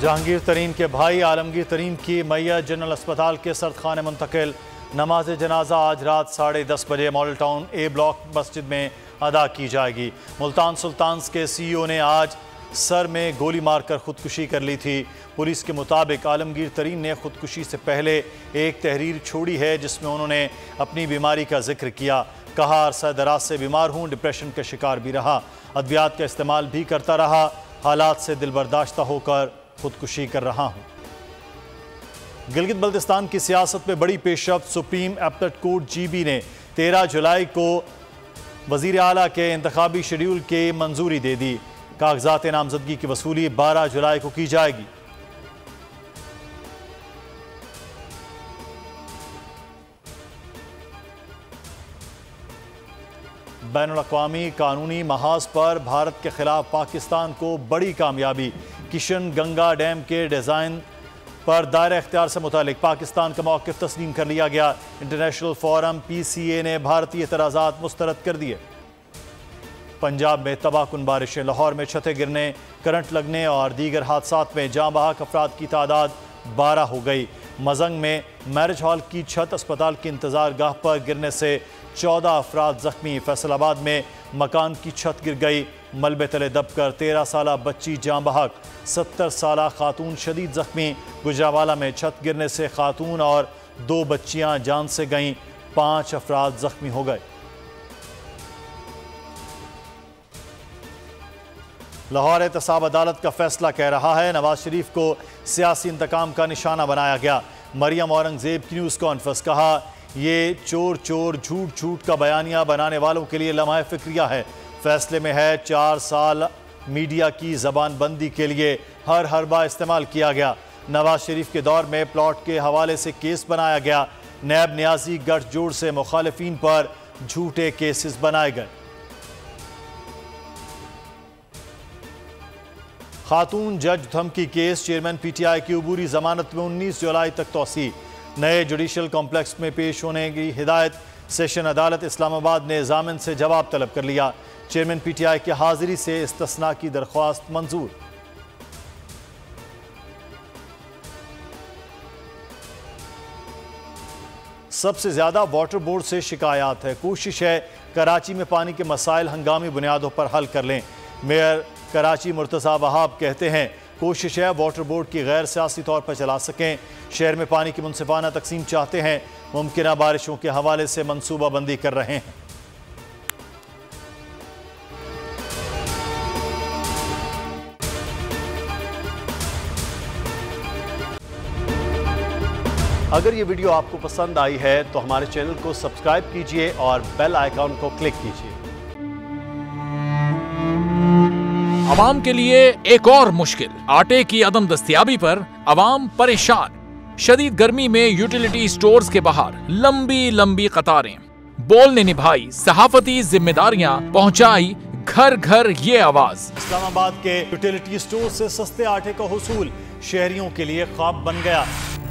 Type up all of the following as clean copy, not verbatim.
जहांगीर तरीन के भाई आलमगीर तरीन की मैयत जनरल अस्पताल के सर्दखाने मुंतकिल। नमाज जनाजा आज रात 10:30 बजे मॉडल टाउन ए ब्लॉक मस्जिद में अदा की जाएगी। मुल्तान सुल्तान्स के CEO ने आज सर में गोली मारकर खुदकुशी कर ली थी। पुलिस के मुताबिक आलमगीर तरीन ने खुदकुशी से पहले एक तहरीर छोड़ी है जिसमें उन्होंने अपनी बीमारी का जिक्र किया। कहा, अरसा दराज से बीमार हूँ, डिप्रेशन का शिकार भी रहा, अद्वियात का इस्तेमाल भी करता रहा, हालात से दिल बर्दाश्ता होकर खुदकुशी कर रहा हूँ। गिलगित बल्तिस्तान की सियासत में बड़ी पेशरफ्त। सुप्रीम एपलेट कोर्ट GB ने 13 जुलाई को वजीर आला के इंतखाबी शेड्यूल के मंजूरी दे दी। कागजात नामजदगी की वसूली 12 जुलाई को की जाएगी। बैनुल-अक़वामी कानूनी महाज पर भारत के खिलाफ पाकिस्तान को बड़ी कामयाबी। किशन गंगा डैम के डिज़ाइन पर दायरा इख्तियार से मुतालिक पाकिस्तान का मौक़िफ़ तस्लीम कर लिया गया। इंटरनेशनल फोरम PCA ने भारतीय एतराज़ात मुस्तरद कर दिए। पंजाब में तबाहकुन बारिशें। लाहौर में छतें गिरने, करंट लगने और दीगर हादसात में जाँ बहक अफराद की तादाद 12 हो गई। मजंग में मैरिज हॉल की छत अस्पताल की इंतजार गाह पर गिरने से 14 अफराद जख्मी। फैसलाबाद में मकान की छत गिर गई, मलबे तले दबकर 13 साला बच्ची जाँ बहक, 70 साला खातून शदीद जख्मी। गुजरावाला में छत गिरने से खातून और 2 बच्चियां जान से गईं, 5 अफराद जख्मी हो गए। लाहौर एहतसाब अदालत का फैसला कह रहा है, नवाज शरीफ को सियासी इंतकाम का निशाना बनाया गया। मरियम औरंगजेब की न्यूज़ कॉन्फ्रेंस। कहा, ये चोर चोर झूठ झूठ का बयानिया बनाने वालों के लिए लम्हा फिक्रिया है। फैसले में है 4 साल मीडिया की जबानबंदी के लिए हर हरबा इस्तेमाल किया गया। नवाज शरीफ के दौर में प्लॉट के हवाले से केस बनाया गया। नैब न्याजी गठजोड़ से मुखालिफिन पर झूठे केसेस बनाए गए। खातून जज धमकी केस। चेयरमैन PTI की अबूरी जमानत में 19 जुलाई तक तौसी। नए जुडिशल कॉम्प्लेक्स में पेश होने की हिदायत। सेशन अदालत इस्लामाबाद ने जामिन से जवाब तलब कर लिया। चेयरमैन PTI की हाजिरी से इस्तिस्ना की दरख्वास्त मंजूर। सबसे ज्यादा वाटर बोर्ड से शिकायत है। कोशिश है कराची में पानी के मसाइल हंगामी बुनियादों पर हल कर लें। मेयर कराची मुर्तज़ा वहाब कहते हैं, कोशिश है वाटर बोर्ड की गैर सियासी तौर पर चला सकें। शहर में पानी की मुनसिफाना तकसीम चाहते हैं। मुमकिन बारिशों के हवाले से मनसूबाबंदी कर रहे हैं। अगर ये वीडियो आपको पसंद आई है तो हमारे चैनल को सब्सक्राइब कीजिए और बेल आइकॉन को क्लिक कीजिए। अवाम के लिए एक और मुश्किल। आटे की अदम दस्तयाबी पर अवाम परेशान। शदीद गर्मी में यूटिलिटी स्टोर्स के बाहर लंबी लंबी कतारें। बोल ने निभाई सहाफती जिम्मेदारियां, पहुंचाई घर घर ये आवाज। इस्लामाबाद के यूटिलिटी स्टोर से सस्ते आटे का हुसूल शहरियों के लिए ख्वाब बन गया।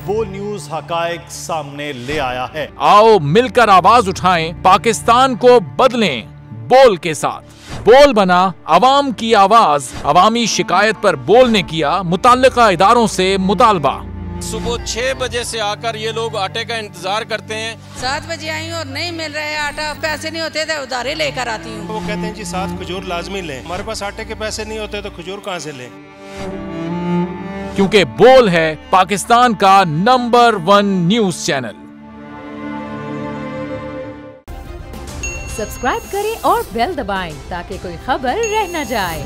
बोल न्यूज हकायक सामने ले आया है। आओ मिलकर आवाज उठाएं, पाकिस्तान को बदलें बोल के साथ। बोल बना अवाम की आवाज। अवामी शिकायत पर बोल ने किया मुताल्लिका इदारों से मुतालबा। सुबह 6 बजे से आकर ये लोग आटे का इंतजार करते हैं। 7 बजे आई हूँ और नहीं मिल रहा है आटा। पैसे नहीं होते थे उधारे लेकर आती हूँ। वो कहते हैं जी 7 खजूर लाजमी लें। हमारे पास आटे के पैसे नहीं होते तो खजूर कहाँ से लें? क्योंकि बोल है पाकिस्तान का नंबर 1 न्यूज चैनल। सब्सक्राइब करें और बेल दबाएं ताकि कोई खबर रह न जाए।